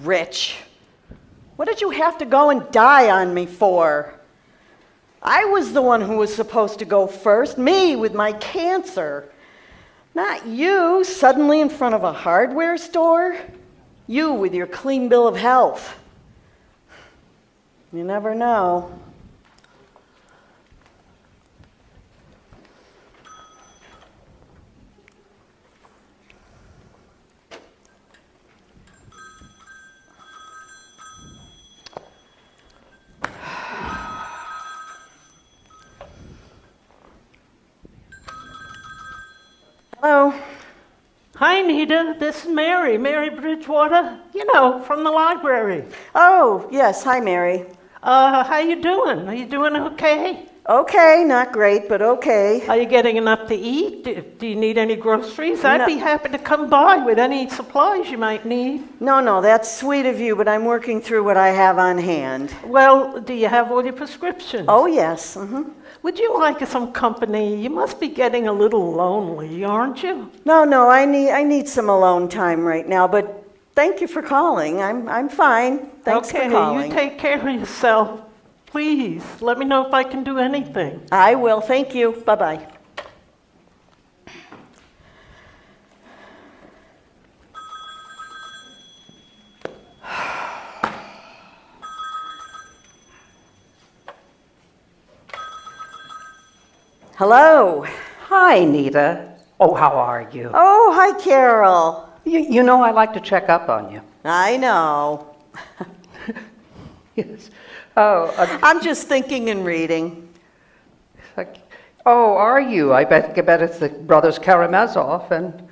Rich. What did you have to go and die on me for? I was the one who was supposed to go first, me with my cancer. Not you, suddenly in front of a hardware store. You with your clean bill of health. You never know. Hello. Hi, Nita. This is Mary Bridgewater, you know, from the library. Oh, yes. Hi, Mary. How you doing? Are you doing okay? Okay, not great, but okay. Are you getting enough to eat? Do you need any groceries? I'd be happy to come by with any supplies you might need. No, that's sweet of you, but I'm working through what I have on hand. Well, do you have all your prescriptions? Oh, yes. Mm-hmm. Would you like some company? You must be getting a little lonely, aren't you? No, I need some alone time right now, but thank you for calling. I'm fine. Thanks for calling. Okay, you take care of yourself. Please, let me know if I can do anything. I will. Thank you. Bye-bye. Hello. Hi, Nita. Oh, how are you? Oh, hi, Carol. You know I like to check up on you. I know. Yes. Oh, I'm just thinking and reading. oh, are you? I bet it's the Brothers Karamazov, and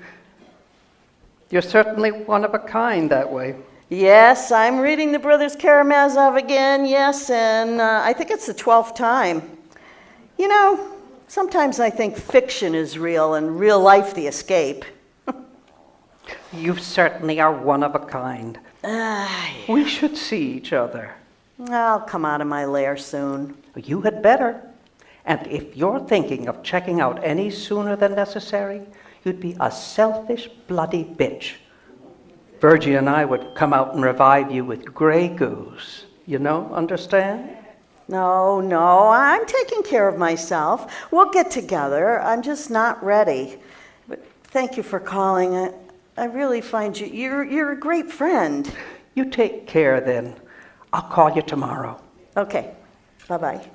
you're certainly one of a kind that way. Yes, I'm reading the Brothers Karamazov again, yes, and I think it's the 12th time. You know, sometimes I think fiction is real and real life the escape. You certainly are one of a kind. We should see each other. I'll come out of my lair soon. You had better. And if you're thinking of checking out any sooner than necessary, you'd be a selfish, bloody bitch. Virgie and I would come out and revive you with Grey Goose. You know, understand? No, I'm taking care of myself. We'll get together. I'm just not ready. But thank you for calling. I really find you're a great friend. You take care then. I'll call you tomorrow. Okay. Bye-bye.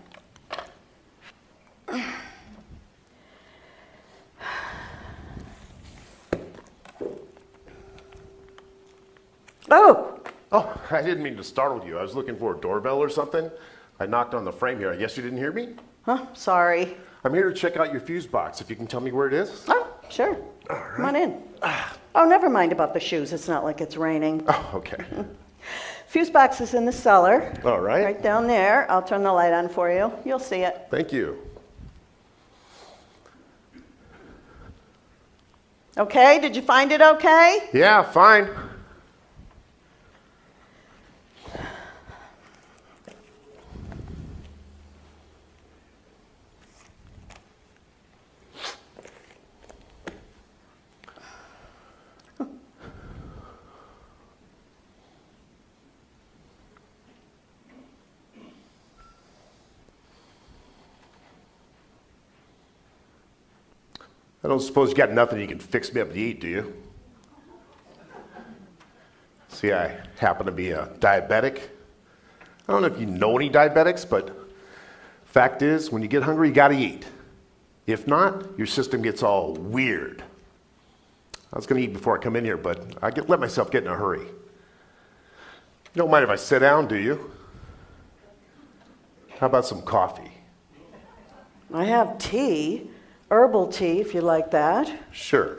Oh, I didn't mean to startle you. I was looking for a doorbell or something. I knocked on the frame here. I guess you didn't hear me? huh, sorry. I'm here to check out your fuse box, if you can tell me where it is. Oh, sure. All right. Come on in. Oh, never mind about the shoes. It's not like it's raining. Oh, okay. Fuse box is in the cellar. All right. Right down there. I'll turn the light on for you. You'll see it. Thank you. Okay, did you find it okay? Yeah, fine. I don't suppose you got nothing you can fix me up to eat, do you? See, I happen to be a diabetic. I don't know if you know any diabetics, but fact is, when you get hungry, you gotta eat. If not, your system gets all weird. I was gonna eat before I come in here, but I let myself get in a hurry. You don't mind if I sit down, do you? How about some coffee? I have tea. Herbal tea, if you like that. Sure.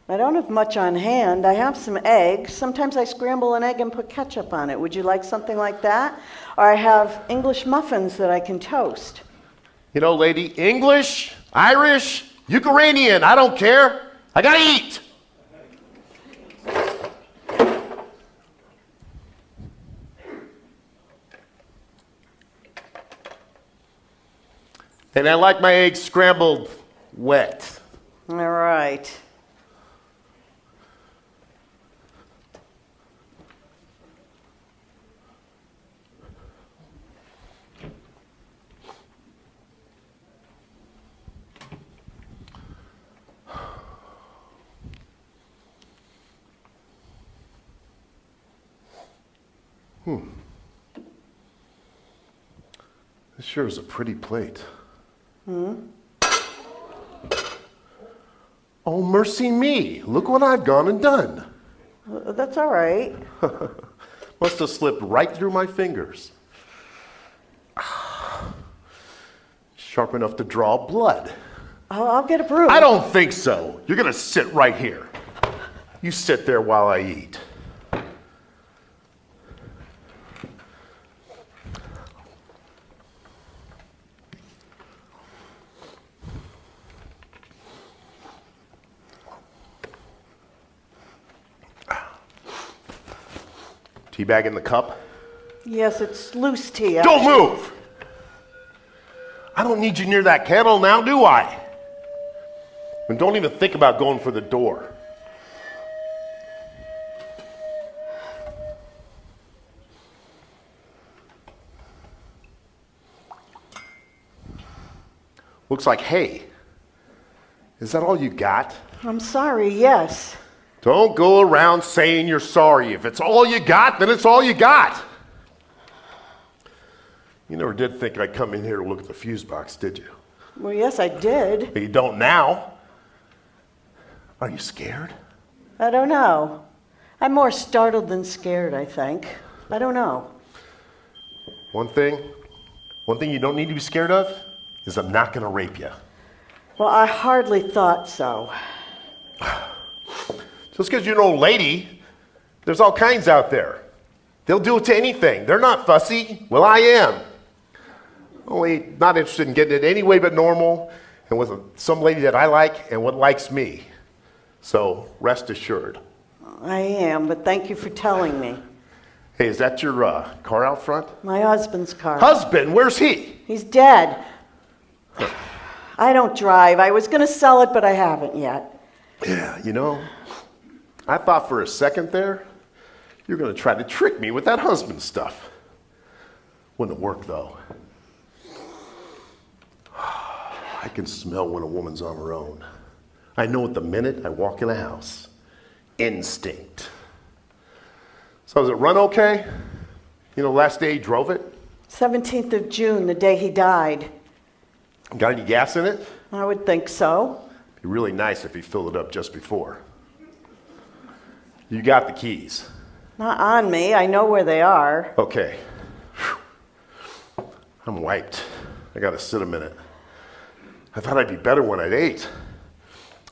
I don't have much on hand. I have some eggs. Sometimes I scramble an egg and put ketchup on it. Would you like something like that? Or I have English muffins that I can toast. You know, lady, English, Irish, Ukrainian, I don't care. I gotta eat. And I like my eggs scrambled wet. All right. This sure is a pretty plate. Oh, mercy me. Look what I've gone and done. That's all right. Must have slipped right through my fingers. Sharp enough to draw blood. I'll get a broom. I don't think so. You're gonna sit right here. You sit there while I eat. Tea bag in the cup? Yes, it's loose tea. Don't move! I don't need you near that kettle now, do I? And don't even think about going for the door. Looks like hay. Is that all you got? I'm sorry, yes. Don't go around saying you're sorry. If it's all you got, then it's all you got. You never did think I'd come in here to look at the fuse box, did you? Well, yes, I did. But you don't now. Are you scared? I don't know. I'm more startled than scared, I think. I don't know. One thing you don't need to be scared of is I'm not going to rape you. Well, I hardly thought so. Just because you're an old lady, there's all kinds out there. They'll do it to anything. They're not fussy. Well, I am. Only not interested in getting it any way but normal and with some lady that I like and what likes me. So rest assured. I am, but thank you for telling me. Hey, is that your car out front? My husband's car. Husband, where's he? He's dead. I don't drive. I was going to sell it, but I haven't yet. Yeah, you know, I thought for a second there, you're going to try to trick me with that husband stuff. Wouldn't have worked, though. I can smell when a woman's on her own. I know it the minute I walk in a house. Instinct. So does it run okay? You know, last day he drove it? 17th of June, the day he died. Got any gas in it? I would think so. Be really nice if he filled it up just before. You got the keys. Not on me. I know where they are. Okay. Whew. I'm wiped. I gotta sit a minute. I thought I'd be better when I'd ate.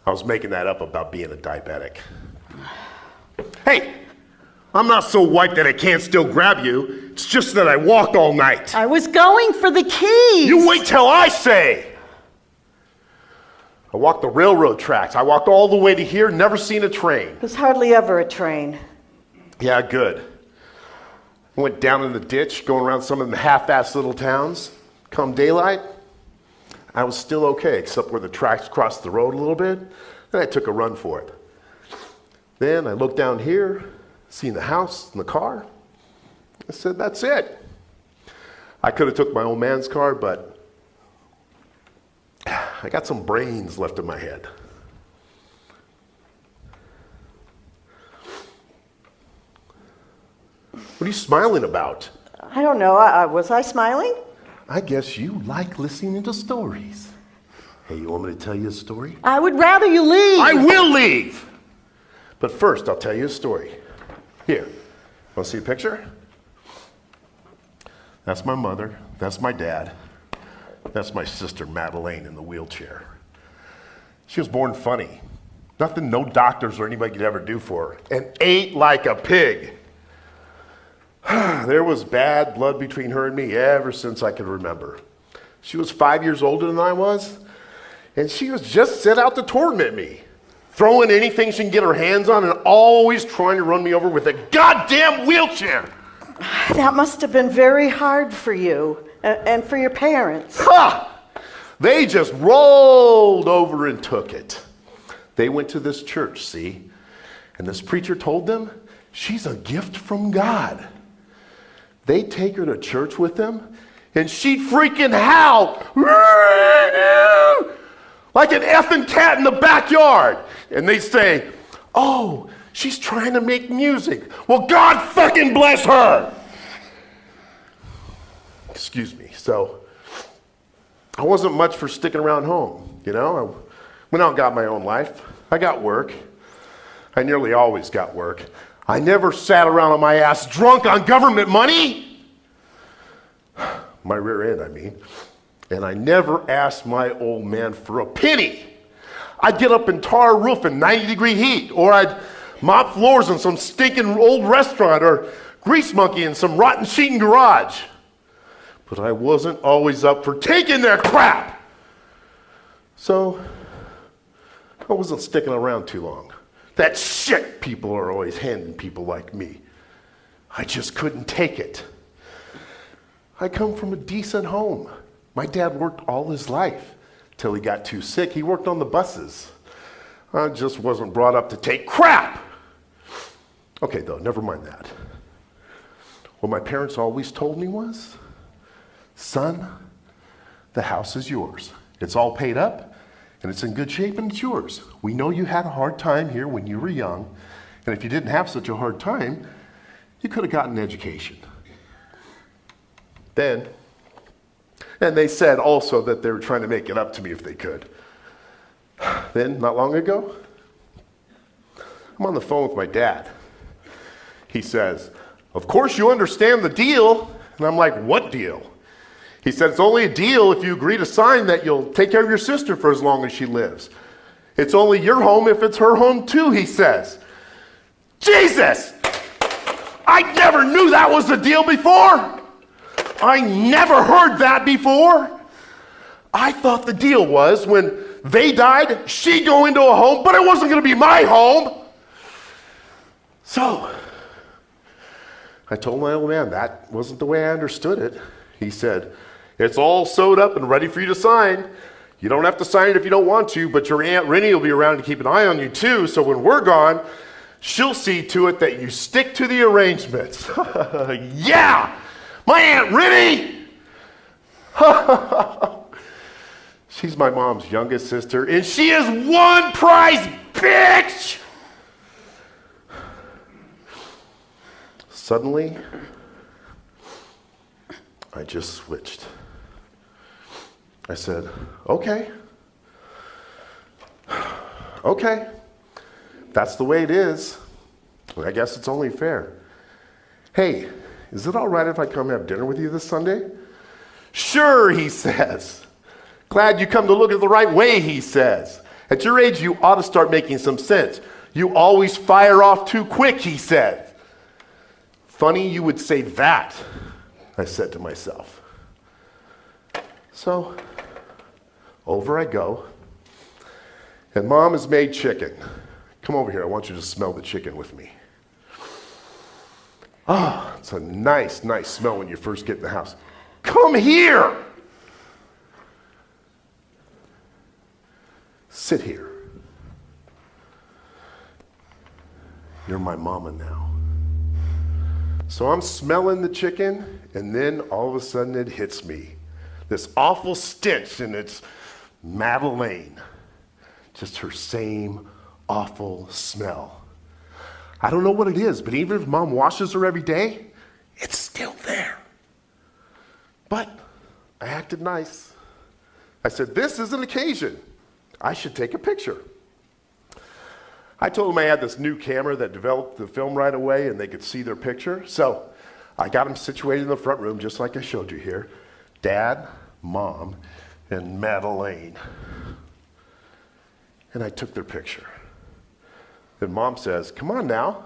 I was making that up about being a diabetic. Hey, I'm not so wiped that I can't still grab you. It's just that I walked all night. I was going for the keys. You wait till I say. I walked the railroad tracks. I walked all the way to here, never seen a train. There's hardly ever a train. Yeah, good. I went down in the ditch, going around some of the half-assed little towns. Come daylight, I was still okay, except where the tracks crossed the road a little bit. Then I took a run for it. Then I looked down here, seen the house and the car. I said, that's it. I could have took my old man's car, but I got some brains left in my head. What are you smiling about? I don't know. Was I smiling? I guess you like listening to stories. Hey, you want me to tell you a story? I would rather you leave. I will leave! But first, I'll tell you a story. Here, want to see a picture? That's my mother. That's my dad. That's my sister, Madeleine, in the wheelchair. She was born funny. Nothing no doctors or anybody could ever do for her. And ate like a pig. There was bad blood between her and me ever since I could remember. She was 5 years older than I was, and she was just set out to torment me, throwing anything she can get her hands on and always trying to run me over with a goddamn wheelchair. That must have been very hard for you and for your parents. Ha! They just rolled over and took it. They went to this church, see? And this preacher told them she's a gift from God. They take her to church with them, and she'd freaking howl like an effing cat in the backyard. And they say, oh, she's trying to make music. Well, God fucking bless her. Excuse me. So I wasn't much for sticking around home, you know. I went out and got my own life. I got work. I nearly always got work. I never sat around on my ass drunk on government money. My rear end, I mean. And I never asked my old man for a penny. I'd get up and tar a roof in 90-degree heat, or I'd mop floors in some stinking old restaurant, or grease monkey in some rotten sheeting garage. But I wasn't always up for taking their crap. So I wasn't sticking around too long. That shit people are always handing people like me. I just couldn't take it. I come from a decent home. My dad worked all his life till he got too sick. He worked on the buses. I just wasn't brought up to take crap. Okay, though, never mind that. What my parents always told me was, son, the house is yours. It's all paid up, and it's in good shape, and it's yours. We know you had a hard time here when you were young, and if you didn't have such a hard time, you could have gotten an education. And they said also that they were trying to make it up to me if they could. Then, not long ago, I'm on the phone with my dad. He says, of course you understand the deal. And I'm like, what deal? He said, it's only a deal if you agree to sign that you'll take care of your sister for as long as she lives. It's only your home if it's her home too, he says. Jesus! I never knew that was the deal before. I never heard that before. I thought the deal was when they died, she'd go into a home, but it wasn't going to be my home. So I told my old man that wasn't the way I understood it. He said, it's all sewed up and ready for you to sign. You don't have to sign it if you don't want to, but your Aunt Rennie will be around to keep an eye on you too, so when we're gone, she'll see to it that you stick to the arrangements. Yeah! My Aunt Rennie! She's my mom's youngest sister, and she is one prize bitch! Suddenly, I just switched. I said, okay. Okay. That's the way it is. I guess it's only fair. Hey, is it all right if I come have dinner with you this Sunday? Sure, he says. Glad you come to look at it the right way, he says. At your age, you ought to start making some sense. You always fire off too quick, he said. Funny you would say that, I said to myself. So, over I go. And Mom has made chicken. Come over here, I want you to smell the chicken with me. Oh, it's a nice, nice smell when you first get in the house. Come here! Sit here. You're my mama now. So I'm smelling the chicken, and then all of a sudden it hits me. This awful stench, and it's Madeleine. Just her same awful smell. I don't know what it is, but even if Mom washes her every day, it's still there. But I acted nice. I said, this is an occasion. I should take a picture. I told them I had this new camera that developed the film right away and they could see their picture. So I got them situated in the front room just like I showed you here. Dad, Mom, and Madeleine. And I took their picture. Then Mom says, come on now,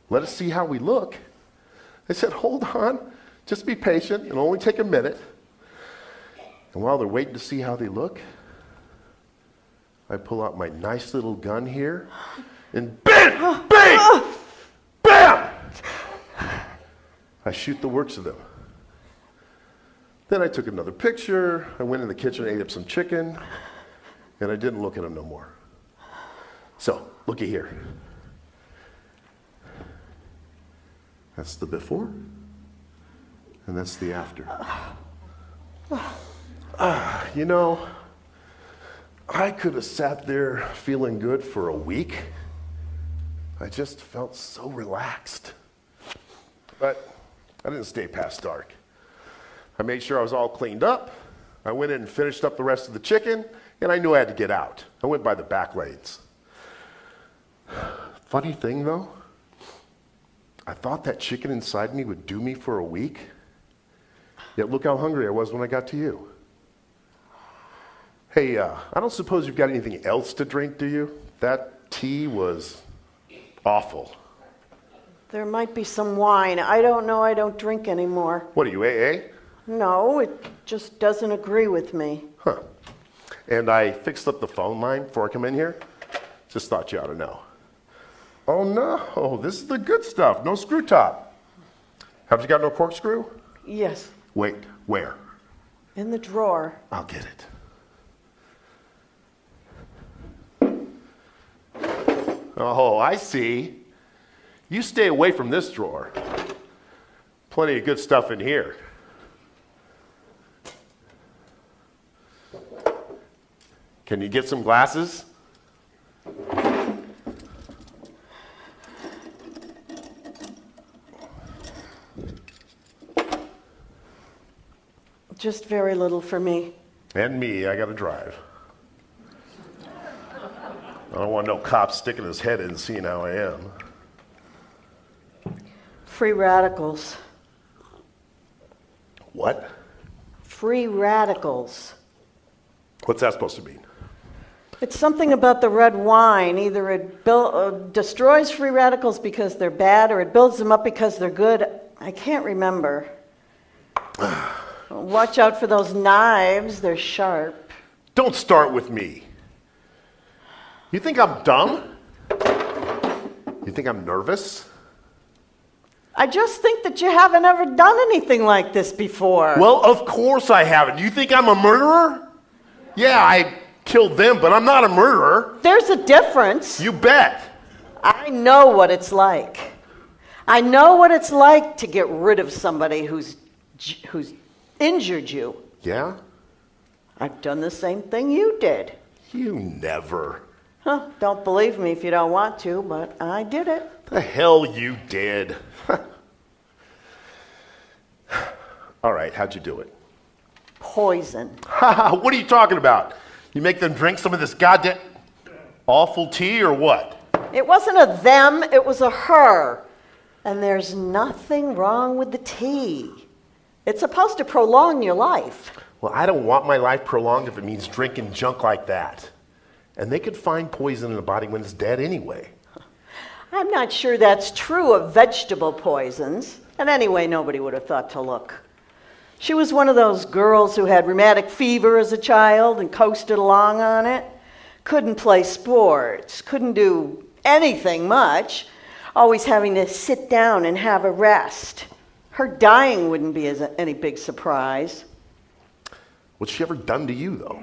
let us see how we look. I said, hold on, just be patient, it'll only take a minute. And while they're waiting to see how they look, I pull out my nice little gun here, and bang, bang, bam! I shoot the works of them. Then I took another picture, I went in the kitchen, ate up some chicken, and I didn't look at them no more. So, looky here. That's the before, and that's the after. You know, I could have sat there feeling good for a week. I just felt so relaxed. But I didn't stay past dark. I made sure I was all cleaned up. I went in and finished up the rest of the chicken, and I knew I had to get out. I went by the back lanes. Funny thing though, I thought that chicken inside me would do me for a week. Yet look how hungry I was when I got to you. Hey, I don't suppose you've got anything else to drink, do you? That tea was awful. There might be some wine. I don't know. I don't drink anymore. What are you, AA? No, it just doesn't agree with me. Huh. And I fixed up the phone line before I come in here. Just thought you ought to know. Oh no, this is the good stuff. No screw top. Have you got no corkscrew? Yes, Wait, where? in the drawer. I'll get it. Oh, I see. You stay away from this drawer. Plenty of good stuff in here. Can you get some glasses? Just very little for me. And me, I gotta drive. I don't want no cop sticking his head in and seeing how I am. Free radicals. What? Free radicals. What's that supposed to mean? It's something about the red wine. Either it destroys free radicals because they're bad, or it builds them up because they're good. I can't remember. Watch out for those knives. They're sharp. Don't start with me. You think I'm dumb? You think I'm nervous? I just think that you haven't ever done anything like this before. Well, of course I haven't. You think I'm a murderer? Yeah, I killed them, but I'm not a murderer. There's a difference. You bet. I know what it's like. I know what it's like to get rid of somebody who's injured you. Yeah? I've done the same thing you did. You never. Huh, don't believe me if you don't want to, but I did it. The hell you did. All right, how'd you do it? Poison. What are you talking about? You make them drink some of this goddamn awful tea or what? It wasn't a them, it was a her. And there's nothing wrong with the tea. It's supposed to prolong your life. Well, I don't want my life prolonged if it means drinking junk like that. And they could find poison in the body when it's dead anyway. I'm not sure that's true of vegetable poisons. And anyway, nobody would have thought to look. She was one of those girls who had rheumatic fever as a child and coasted along on it. Couldn't play sports, couldn't do anything much, always having to sit down and have a rest. Her dying wouldn't be any big surprise. What's she ever done to you, though?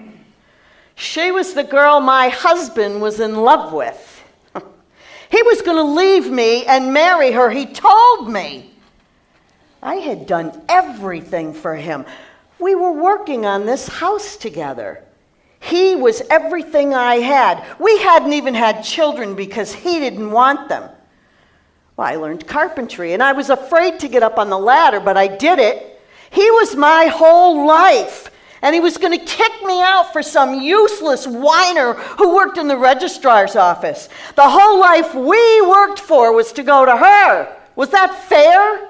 She was the girl my husband was in love with. He was going to leave me and marry her, he told me. I had done everything for him. We were working on this house together. He was everything I had. We hadn't even had children because he didn't want them. Well, I learned carpentry, and I was afraid to get up on the ladder, but I did it. He was my whole life, and he was going to kick me out for some useless whiner who worked in the registrar's office. The whole life we worked for was to go to her. Was that fair?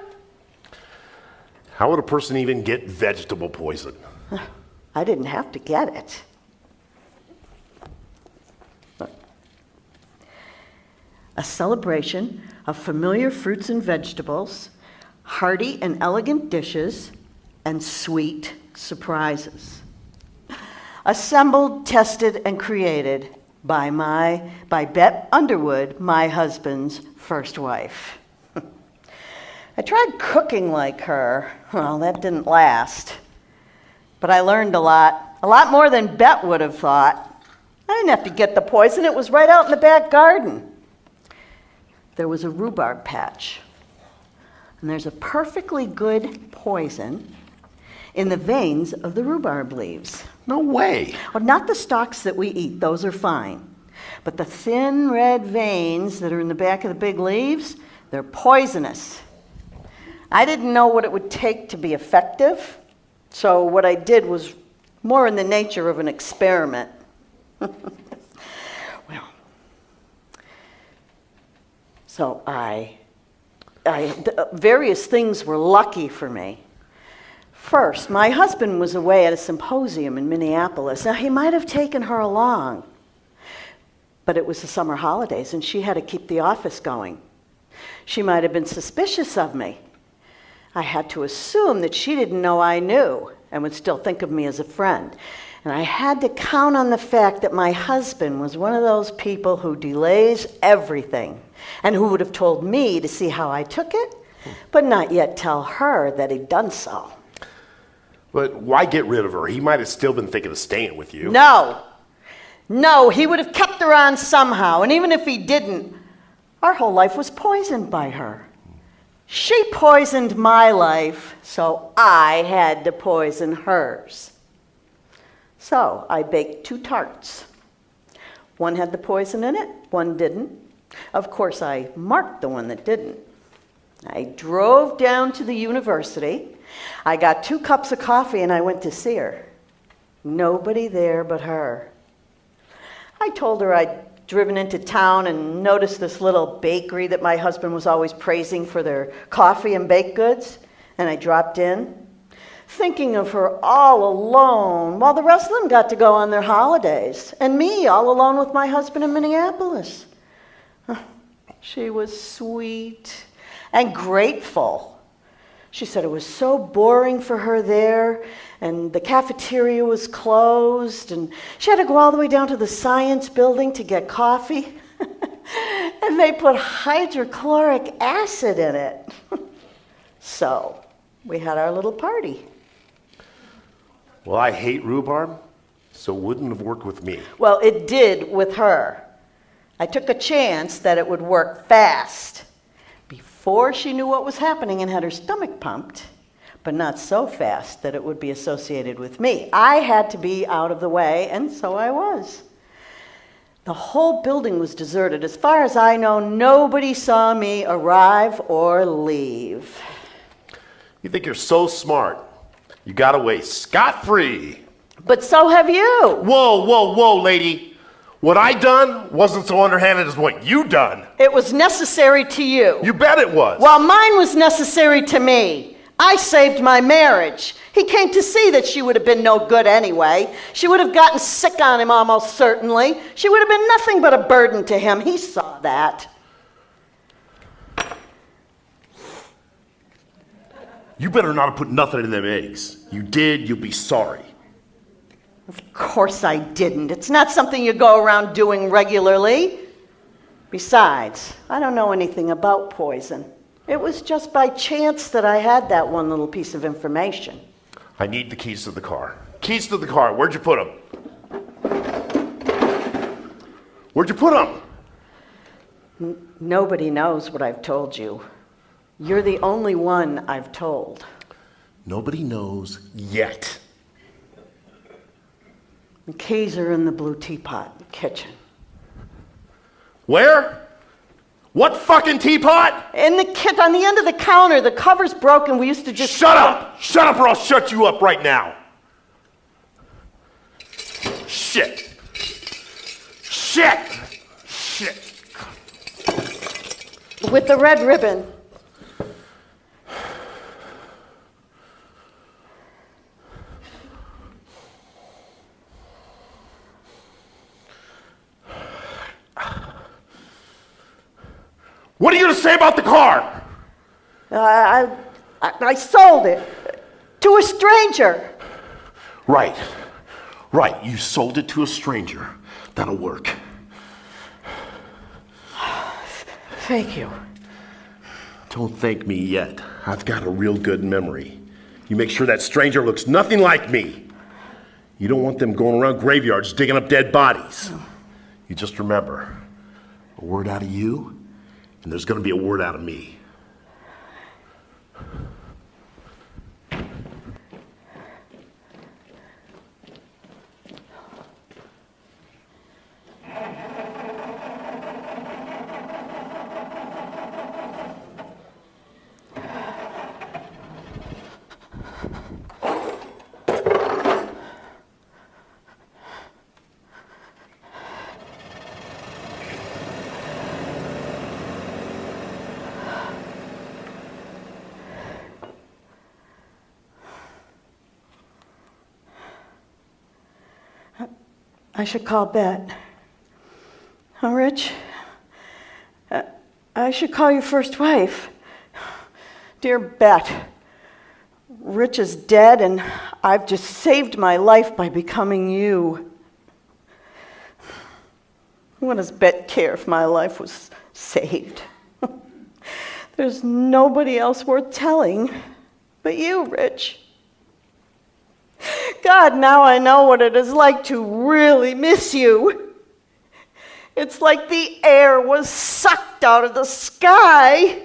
How would a person even get vegetable poison? I didn't have to get it. A celebration of familiar fruits and vegetables, hearty and elegant dishes, and sweet surprises. Assembled, tested, and created by Bet Underwood, my husband's first wife. I tried cooking like her. Well, that didn't last. But I learned a lot more than Bet would have thought. I didn't have to get the poison. It was right out in the back garden. There was a rhubarb patch. And there's a perfectly good poison in the veins of the rhubarb leaves. No way. Well, not the stalks that we eat. Those are fine. But the thin red veins that are in the back of the big leaves, they're poisonous. I didn't know what it would take to be effective, So what I did was more in the nature of an experiment. Well, so various things were lucky for me. First, my husband was away at a symposium in Minneapolis. Now, he might have taken her along, but it was the summer holidays, and she had to keep the office going. She might have been suspicious of me. I had to assume that she didn't know I knew and would still think of me as a friend. And I had to count on the fact that my husband was one of those people who delays everything and who would have told me to see how I took it, but not yet tell her that he'd done so. But why get rid of her? He might have still been thinking of staying with you. No, he would have kept her on somehow. And even if he didn't, our whole life was poisoned by her. She poisoned my life, so I had to poison hers. So I baked 2 tarts. One had the poison in it, one didn't. Of course, I marked the one that didn't. I drove down to the university. I got 2 cups of coffee and I went to see her. Nobody there but her. I told her I'd driven into town and noticed this little bakery that my husband was always praising for their coffee and baked goods, and I dropped in, thinking of her all alone while the rest of them got to go on their holidays, and me all alone with my husband in Minneapolis. She was sweet and grateful. She said it was so boring for her there, and the cafeteria was closed, and she had to go all the way down to the science building to get coffee. And they put hydrochloric acid in it. So we had our little party. Well, I hate rhubarb, so it wouldn't have worked with me. Well, it did with her. I took a chance that it would work fast, before she knew what was happening and had her stomach pumped, but not so fast that it would be associated with me. I had to be out of the way, and so I was. The whole building was deserted. As far as I know, nobody saw me arrive or leave. You think you're so smart. You got away scot-free. But so have you. Whoa, lady. What I done wasn't so underhanded as what you done. It was necessary to you. You bet it was. Well, mine was necessary to me. I saved my marriage. He came to see that she would have been no good anyway. She would have gotten sick on him almost certainly. She would have been nothing but a burden to him. He saw that. You better not have put nothing in them eggs. You did, you'll be sorry. Of course I didn't. It's not something you go around doing regularly. Besides, I don't know anything about poison. It was just by chance that I had that one little piece of information. I need the keys to the car. Keys to the car. Where'd you put them? Where'd you put them? Nobody knows what I've told you. You're the only one I've told. Nobody knows yet. The keys are in the blue teapot in the kitchen. Where? What fucking teapot? In the kit on the end of the counter. The cover's broken. We used to just... Shut up! Shut up or I'll shut you up right now. Shit. Shit. Shit. With the red ribbon. What are you going to say about the car? I sold it to a stranger. Right. You sold it to a stranger. That'll work. Thank you. Don't thank me yet. I've got a real good memory. You make sure that stranger looks nothing like me. You don't want them going around graveyards digging up dead bodies. You just remember, a word out of you, and there's going to be a word out of me. I should call Bet. Huh, Rich? I should call your first wife. Dear Bet, Rich is dead and I've just saved my life by becoming you. What does Bet care if my life was saved? There's nobody else worth telling but you, Rich. God, now I know what it is like to really miss you. It's like the air was sucked out of the sky.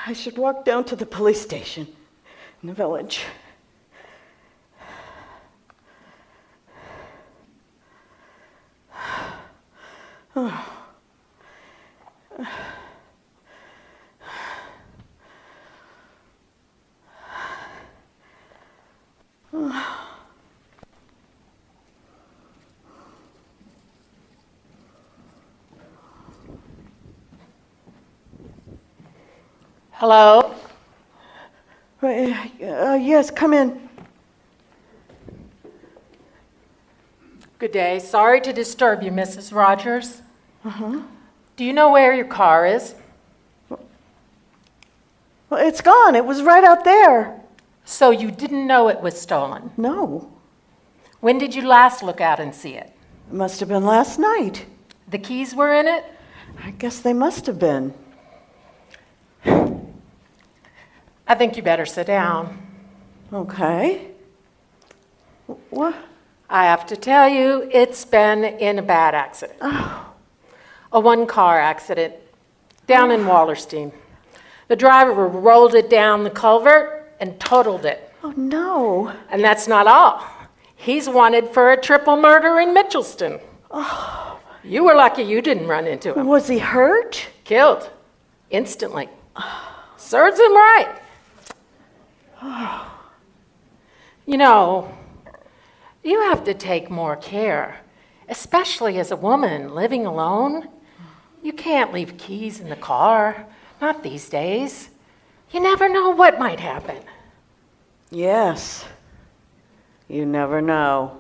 I should walk down to the police station in the village. Oh. Hello? Yes, come in. Good day. Sorry to disturb you, Mrs. Rogers. Do you know where your car is? Well, it's gone. It was right out there. So you didn't know it was stolen. No, When did you last look out and see it? it must have been last night. The keys were in it? I guess they must have been. I think you better sit down. Okay. What? I have to tell you, it's been in a bad accident. A one-car accident down in Wallerstein. The driver rolled it down the culvert and totaled it. Oh, no. And that's not all. He's wanted for a triple murder in Mitchellstown. You were lucky you didn't run into him. Was he hurt? Killed. Instantly. Serves him right. You know, you have to take more care, especially as a woman living alone. You can't leave keys in the car, not these days. You never know what might happen. Yes. You never know.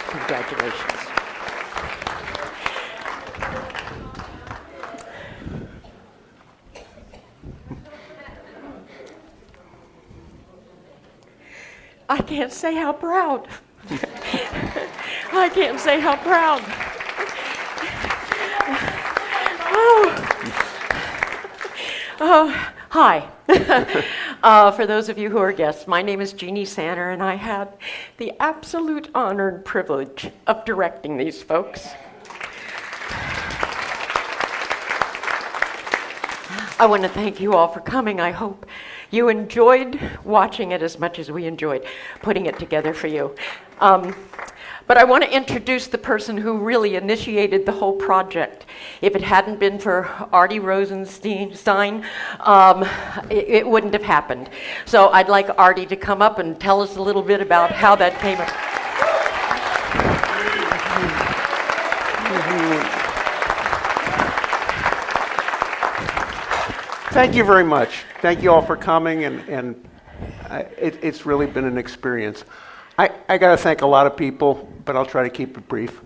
Congratulations. I can't say how proud. I can't say how proud. Hi. For those of you who are guests, my name is Jeannie Sanner, and I had the absolute honor and privilege of directing these folks. I want to thank you all for coming. I hope you enjoyed watching it as much as we enjoyed putting it together for you. But I want to introduce the person who really initiated the whole project. If it hadn't been for Artie Rosenstein, it wouldn't have happened. So I'd like Artie to come up and tell us a little bit about how that came about. Thank you very much. Thank you all for coming, and it's really been an experience. I got to thank a lot of people, but I'll try to keep it brief.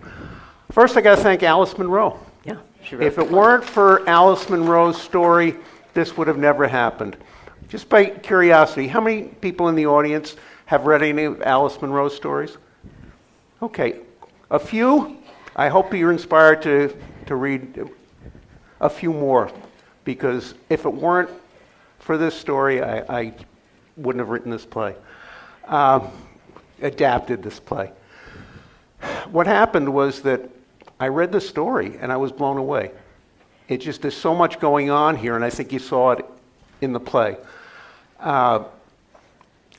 First, I got to thank Alice Munro. Yeah, she wrote If it weren't for Alice Munro's story, this would have never happened. Just by curiosity, how many people in the audience have read any of Alice Munro's stories? Okay, a few. I hope you're inspired to read a few more, because if it weren't for this story, I wouldn't have written this play, adapted this play. What happened was that I read the story and I was blown away. It just, there's so much going on here, and I think you saw it in the play. I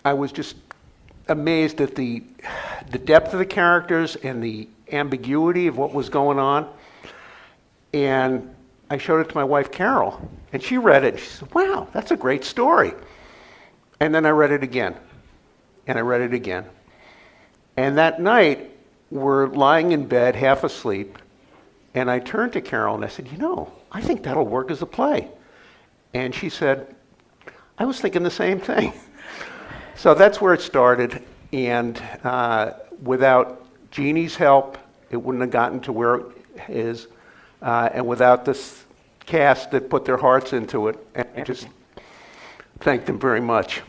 was just amazed at the depth of the characters and the ambiguity of what was going on. And I showed it to my wife, Carol, and she read it. And she said, wow, that's a great story. And then I read it again, and I read it again. And that night, we're lying in bed, half asleep, and I turned to Carol and I said, you know, I think that'll work as a play. And she said, I was thinking the same thing. So that's where it started, and without Jeannie's help, it wouldn't have gotten to where it is, and without this cast that put their hearts into it, and I just thank them very much,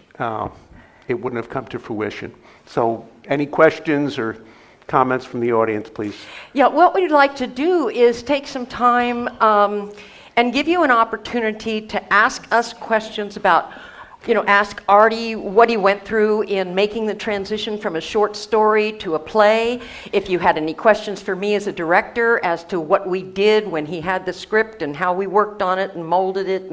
it wouldn't have come to fruition. So any questions or comments from the audience, please? Yeah, what we'd like to do is take some time and give you an opportunity to ask us questions about, ask Artie what he went through in making the transition from a short story to a play. If you had any questions for me as a director as to what we did when he had the script and how we worked on it and molded it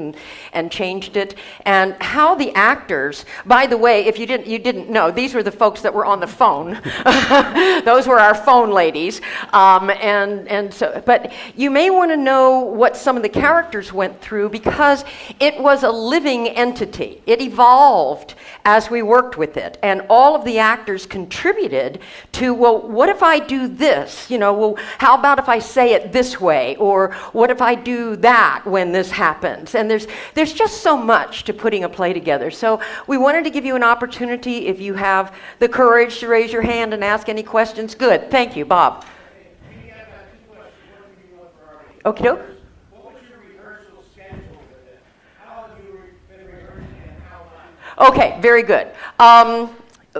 and changed it, and how the actors, by the way, if you didn't know, these were the folks that were on the phone. Those were our phone ladies. But you may want to know what some of the characters went through, because it was a living entity. It evolved as we worked with it, and all of the actors contributed to, well, what if I do this? How about if I say it this way? Or what if I do that when this happens? And there's just so much to putting a play together. So we wanted to give you an opportunity, if you have the courage to raise your hand and ask any questions. Good, thank you, Bob. Okie doke. Okay, very good.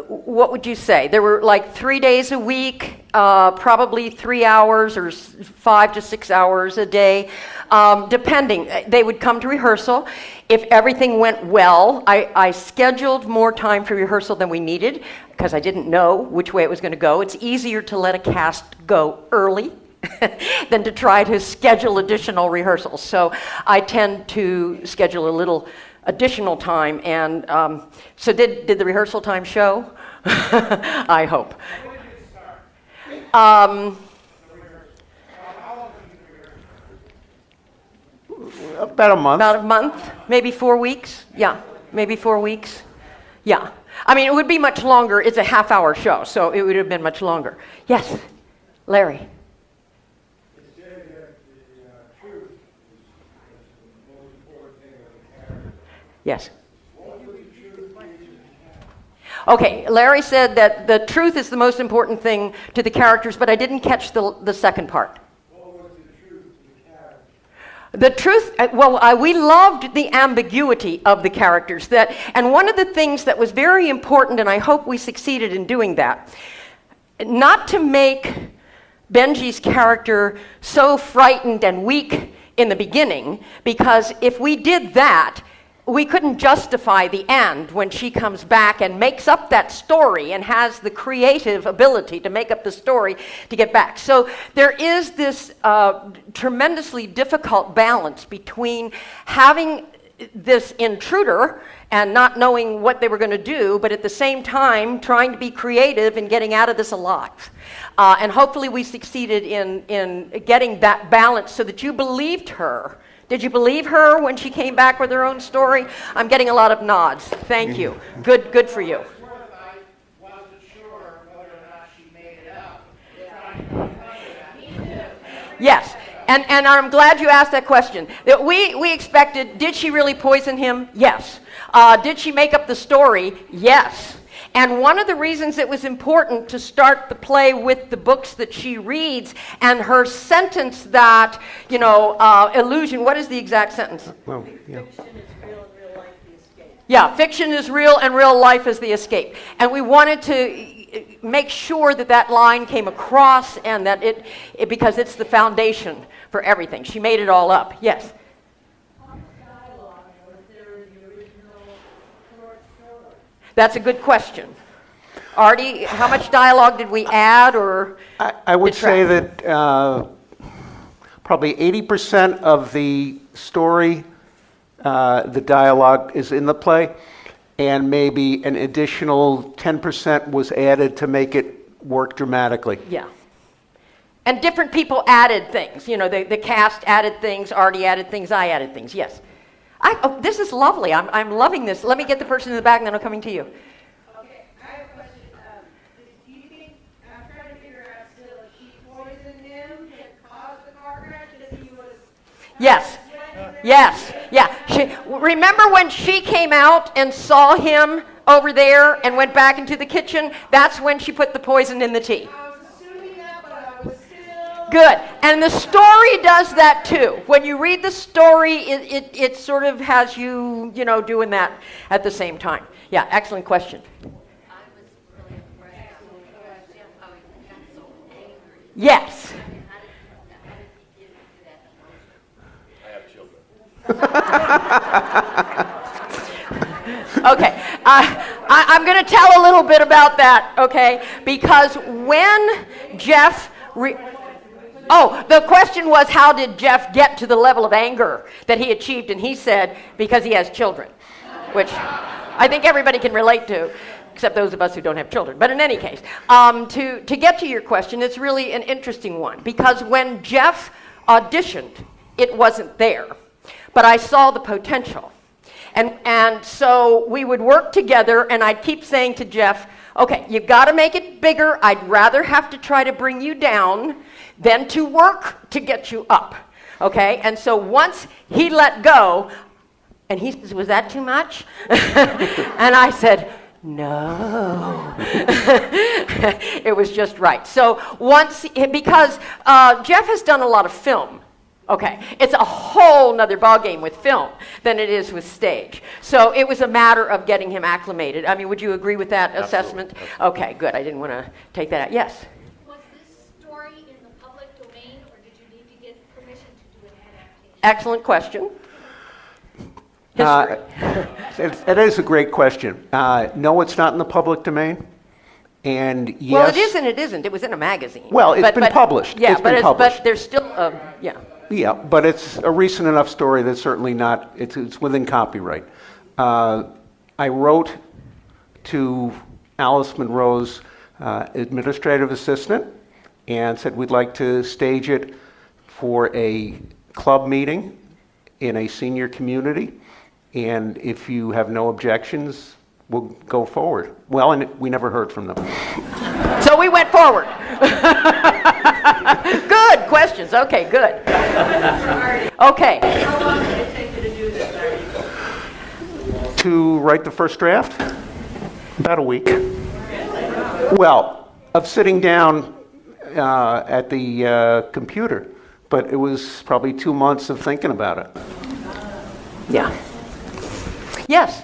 What would you say? There were like 3 days a week, probably 3 hours or 5 to 6 hours a day, depending. They would come to rehearsal. If everything went well, I scheduled more time for rehearsal than we needed, because I didn't know which way it was going to go. It's easier to let a cast go early than to try to schedule additional rehearsals. So I tend to schedule a little additional time, and so did the rehearsal time show? I hope. About a month. About a month, maybe 4 weeks. Yeah, maybe 4 weeks. Yeah. I mean, it would be much longer. It's a half-hour show, so it would have been much longer. Yes, Larry. Yes. Okay, Larry said that the truth is the most important thing to the characters, but I didn't catch the second part. What was the truth to the characters? The truth, we loved the ambiguity of the characters. And one of the things that was very important, and I hope we succeeded in doing that, not to make Benji's character so frightened and weak in the beginning, because if we did that, we couldn't justify the end when she comes back and makes up that story and has the creative ability to make up the story to get back. So there is this tremendously difficult balance between having this intruder and not knowing what they were going to do, but at the same time trying to be creative and getting out of this alive. And hopefully we succeeded in getting that balance so that you believed her. Did you believe her when she came back with her own story? I'm getting a lot of nods. Thank you. Good for you. Yes, and I'm glad you asked that question. That we expected, did she really poison him? Yes. Did she make up the story? Yes. And one of the reasons it was important to start the play with the books that she reads and her sentence that, illusion, what is the exact sentence? Well, yeah. Fiction is real and real life the escape. Yeah, fiction is real and real life is the escape. And we wanted to make sure that that line came across and that because it's the foundation for everything. She made it all up. Yes? That's a good question. Artie, how much dialogue did we add or I would say detract? that probably 80% of the story, the dialogue is in the play, and maybe an additional 10% was added to make it work dramatically. Yeah. And different people added things. You know, the cast added things, Artie added things, I added things. Yes. This is lovely. I'm loving this. Let me get the person in the back and then I'm coming to you. Okay, I have a question. Do you think, I'm trying to figure out still if she poisoned him that caused the car crash, that he was... Yes. Yes. Yeah. Remember when she came out and saw him over there and went back into the kitchen? That's when she put the poison in the tea. I was assuming that, but I was still... Good. And the story does that too. When you read the story, it sort of has you, doing that at the same time. Yeah, excellent question. Yes. Okay, I'm going to tell a little bit about that, okay? Because when Jeff... the question was, how did Jeff get to the level of anger that he achieved? And he said, because he has children, which I think everybody can relate to, except those of us who don't have children. But in any case, to get to your question, it's really an interesting one. Because when Jeff auditioned, it wasn't there. But I saw the potential. And so we would work together, and I'd keep saying to Jeff, okay, you've got to make it bigger. I'd rather have to try to bring you down than to work to get you up, okay? And so once he let go, and he says, was that too much? And I said, no. It was just right. So because Jeff has done a lot of film, okay, it's a whole nother ballgame with film than it is with stage. So it was a matter of getting him acclimated. I mean, would you agree with that assessment? Absolutely. Okay, good. I didn't want to take that out. Yes? Was this story in the public domain, or did you need to get permission to do an adaptation? Excellent question. History. It is a great question. No, it's not in the public domain. And yes. Well, it is and it isn't. It was in a magazine. Well, it's been published. Yeah, It's been published. but there's still, yeah. Yeah, but it's a recent enough story that's certainly not, it's within copyright. I wrote to Alice Monroe's administrative assistant and said we'd like to stage it for a club meeting in a senior community, and if you have no objections, we'll go forward. Well, and we never heard from them. So we went forward. Good questions. Okay, good. Okay. How long did it take you to do this? To write the first draft? About a week. Well, of sitting down at the computer, but it was probably 2 months of thinking about it. Yeah. Yes.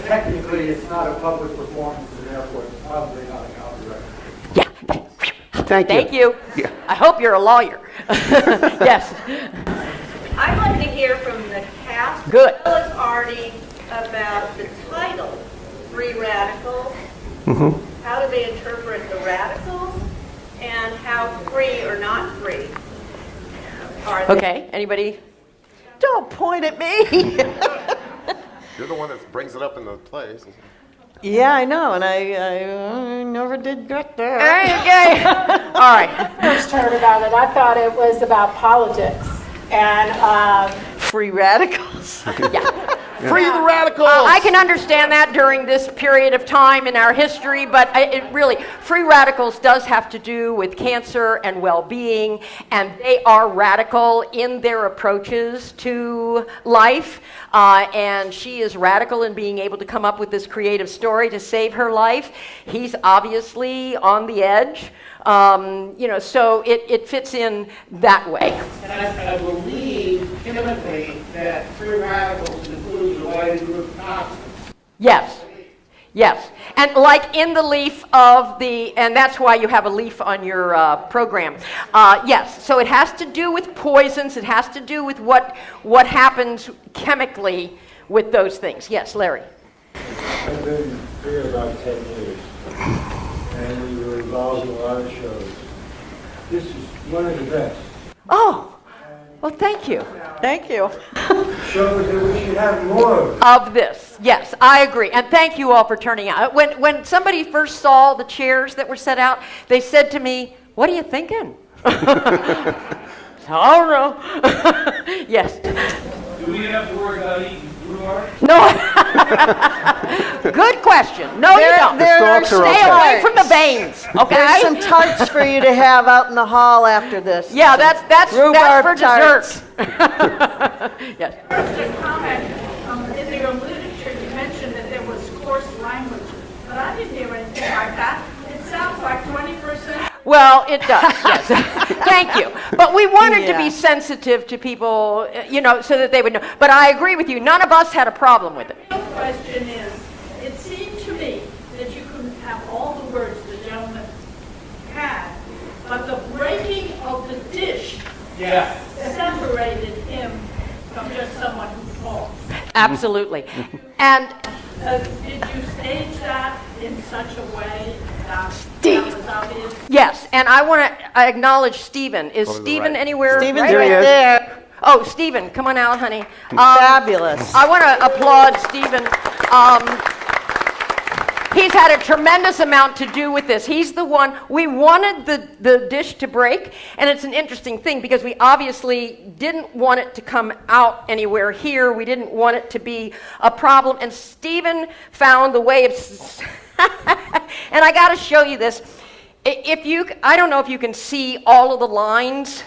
Technically, it's not a public performance, and therefore it's probably not a copyright. Yeah. Thank you. you. Yeah. I hope you're a lawyer. Yes. I'd like to hear from the cast. Good. Tell us, Artie, about the title, Free Radicals. Mm-hmm. How do they interpret the radicals, and how free or not free are they? Okay. Anybody? Don't point at me. You're the one that brings it up in the plays. Yeah, I know, and I never did get there. Okay. All right. First heard about it, I thought it was about politics. And Free radicals. Yeah. Free the radicals! I can understand that during this period of time in our history, but it really, free radicals does have to do with cancer and well-being, and they are radical in their approaches to life, and she is radical in being able to come up with this creative story to save her life. He's obviously on the edge, so it fits in that way. And I believe intimately that free radicals include the wider group toxins. Yes. Yes. And like in the leaf of the, and that's why you have a leaf on your program. Yes. So it has to do with poisons. It has to do with what happens chemically with those things. Yes, Larry. I've been here about 10 years, and we were involved in a lot of shows. This is one of the best. Oh, well, thank you. Thank you. Shows that we should have more of. Of this, yes, I agree. And thank you all for turning out. When somebody first saw the chairs that were set out, they said to me, "What are you thinking?" I don't know. Yes. Do we have to worry about eating rhubarb? No. Good question. No, you don't. There stalks are Stay okay. away from the veins, okay? There's some tarts for you to have out in the hall after this. Yeah, that's Rhubarb for tarts. dessert. Yes. First, a comment, in the literature, you mentioned that there was coarse language, but I didn't hear anything like that. It sounds like 21st century. Well, it does, yes. Thank you. But we wanted to Yeah. be sensitive to people, so that they would know. But I agree with you. None of us had a problem with it. The real question is, it seemed to me that you couldn't have all the words the gentleman had, but the breaking of the dish separated him from just someone who talks. Absolutely. And Did you stage that in such a way that was obvious? yes, and I want to acknowledge Stephen. Is Over the Stephen right. anywhere? Stephen's right? right he is. there. Oh, Stephen, come on out, honey. Fabulous. I want to applaud Stephen. He's had a tremendous amount to do with this. He's the one, we wanted the dish to break, and it's an interesting thing because we obviously didn't want it to come out anywhere here. We didn't want it to be a problem, and Stephen found the way of, and I got to show you this. I don't know if you can see all of the lines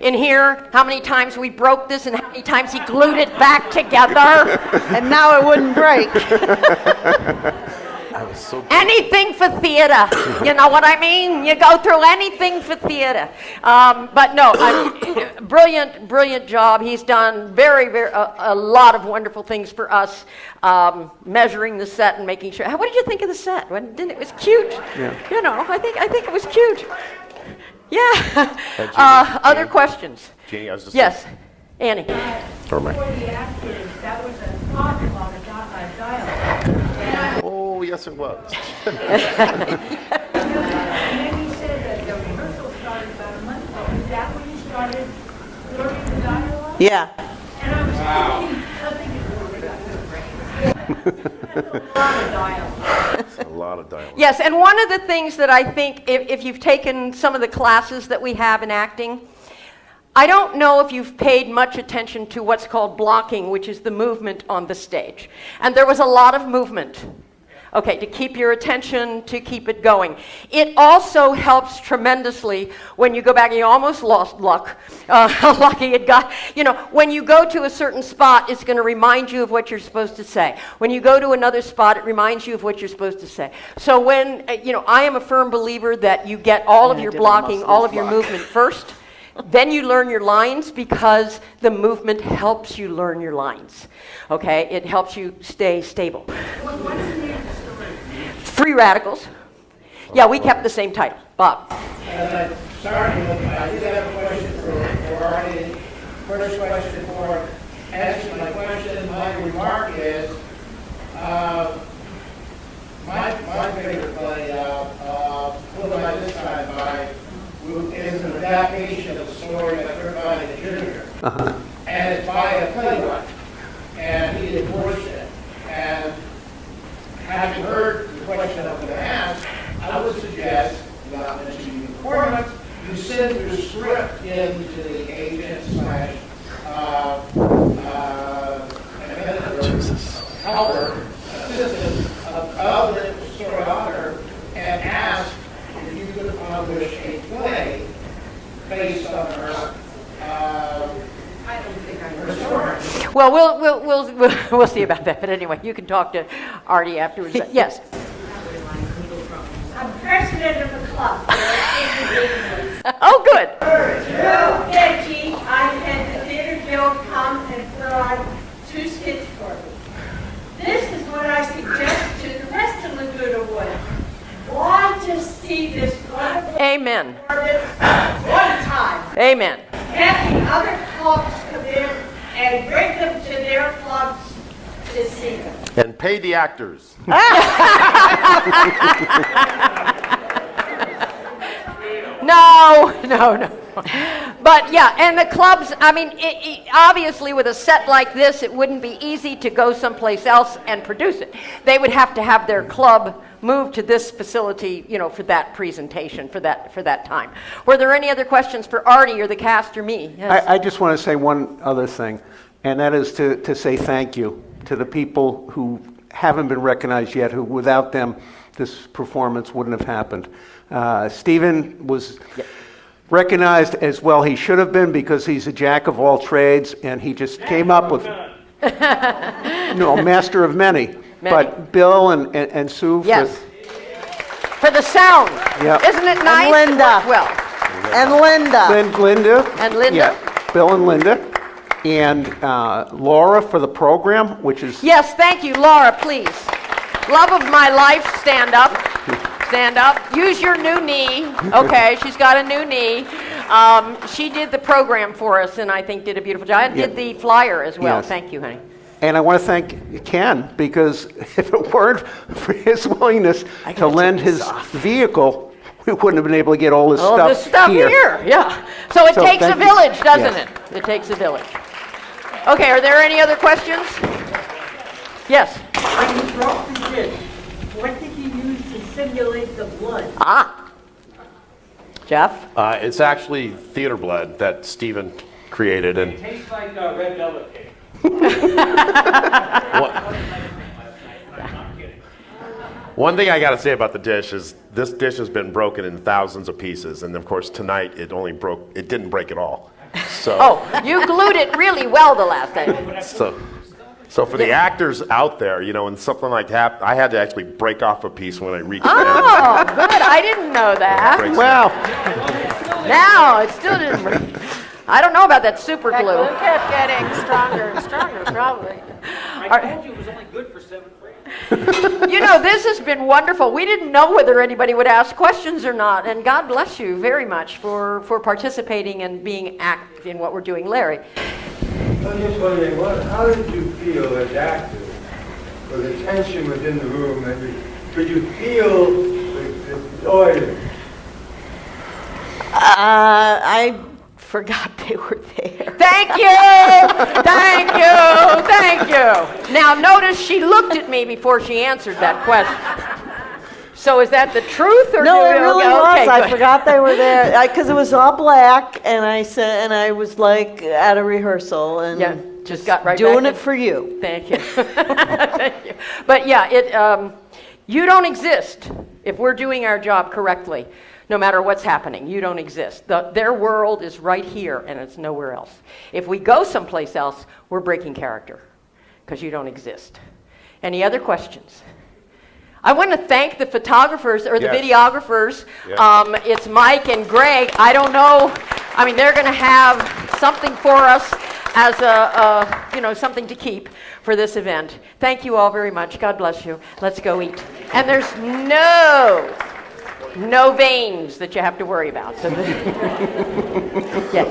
in here, how many times we broke this and how many times he glued it back together. And now it wouldn't break. I was so Anything for theater. You know what I mean? You go through anything for theater. But no, brilliant job. He's done a lot of wonderful things for us, measuring the set and making sure. What did you think of the set? It was cute. Yeah. I think it was cute. Yeah. Jeannie, Other questions? Jeannie, I was just Yes, Annie. Or my- For the actors, that was an awful lot of dialogue. Oh, yes, it was. And then you said that the rehearsal started about a month ago. Is that when you started learning the dialogue? Yeah. And I was thinking, a lot of dialogue. It's a lot of dialogue. Yes, and one of the things that I think, if you've taken some of the classes that we have in acting, I don't know if you've paid much attention to what's called blocking, which is the movement on the stage. And there was a lot of movement, okay, to keep your attention, to keep it going. It also helps tremendously when you go back, and you almost lost luck, how lucky it got. When you go to a certain spot, it's going to remind you of what you're supposed to say. When you go to another spot, it reminds you of what you're supposed to say. So when, I am a firm believer that you get all of your blocking, all of your movement first, then you learn your lines because the movement helps you learn your lines. Okay? It helps you stay stable. What's the name of the story? Free Radicals. Yeah, we kept the same title. Bob. As I started, I did have a question for Artie. First question for asking my question, my remark is, my favorite play, Pulled by This Time by, is an adaptation of a story by Irvine Jr. And it's by a playwright. And he divorced it. And having heard the question I've been asked, I would suggest, without mentioning the performance, you send your script into the agent slash helper, assistant of the story author, and ask if you could publish a play based on her story. Well, we'll see about that. But anyway, you can talk to Artie afterwards. Yes. I'm president of the club. Oh, good. Real edgy. I had the theater guild come and put on 2 skits for me. This is what I suggest want to see this wonderful Amen. ordinance one time. Amen. Have the other clubs come in and bring them to their clubs to see them. And pay the actors. No. But yeah, and the clubs, I mean, obviously with a set like this, it wouldn't be easy to go someplace else and produce it. They would have to have their club move to this facility, you know, for that presentation, for that time. Were there any other questions for Artie or the cast or me? Yes. I just want to say one other thing, and that is to say thank you to the people who haven't been recognized yet, who without them, this performance wouldn't have happened. Stephen was recognized as well he should have been because he's a jack of all trades, and he just came up with no master of many. But Bill and Sue, yes, for the sound. Yep. Isn't it nice? And Linda. It worked well. And Linda. Linda, And Linda. yeah, Bill and Linda, and Laura for the program, which is Yes, thank you, Laura. Please, love of my life. Stand up. Stand up. Use your new knee. Okay, she's got a new knee. She did the program for us, and I think did a beautiful job. And did the flyer as well. Yes. Thank you, honey. And I want to thank Ken, because if it weren't for his willingness to lend his vehicle, we wouldn't have been able to get all this stuff here. Yeah. So it takes a thank you. village, doesn't Yes. it? It takes a village. Okay, are there any other questions? Yes. When you broke the dish, what did you use to simulate the blood? Jeff? It's actually theater blood that Stephen created, and Tastes like red velvet cake. one thing I got to say about the dish is this dish has been broken in thousands of pieces, and of course tonight it didn't break at all. So, Oh, you glued it really well the last time. so for the actors out there, you know, when something like that, I had to actually break off a piece when I reached Oh, good. I didn't know that. down. Wow. Now, it still didn't break. I don't know about that super glue. It kept getting stronger and stronger, probably. I told you it was only good for 7th grade. You know, this has been wonderful. We didn't know whether anybody would ask questions or not, and God bless you very much for participating and being active in what we're doing. Larry? I'm just wondering, how did you feel as actors for the tension within the room? Could you feel the audience? I forgot they were there. Thank you! Thank you! Thank you! Now, notice she looked at me before she answered that question. So is that the truth, or No, do it we- really okay, was. I good. forgot they were there because it was all black, and I was like at a rehearsal and Yeah, just got right doing back it for you. Thank you. Thank you. But yeah, you don't exist if we're doing our job correctly. No matter what's happening, you don't exist. Their world is right here, and it's nowhere else. If we go someplace else, we're breaking character because you don't exist. Any other questions? I want to thank the photographers or the Yes. videographers. Yes. It's Mike and Greg. I don't know. I mean, they're going to have something for us as something to keep for this event. Thank you all very much. God bless you. Let's go eat. And there's no veins that you have to worry about. So yes.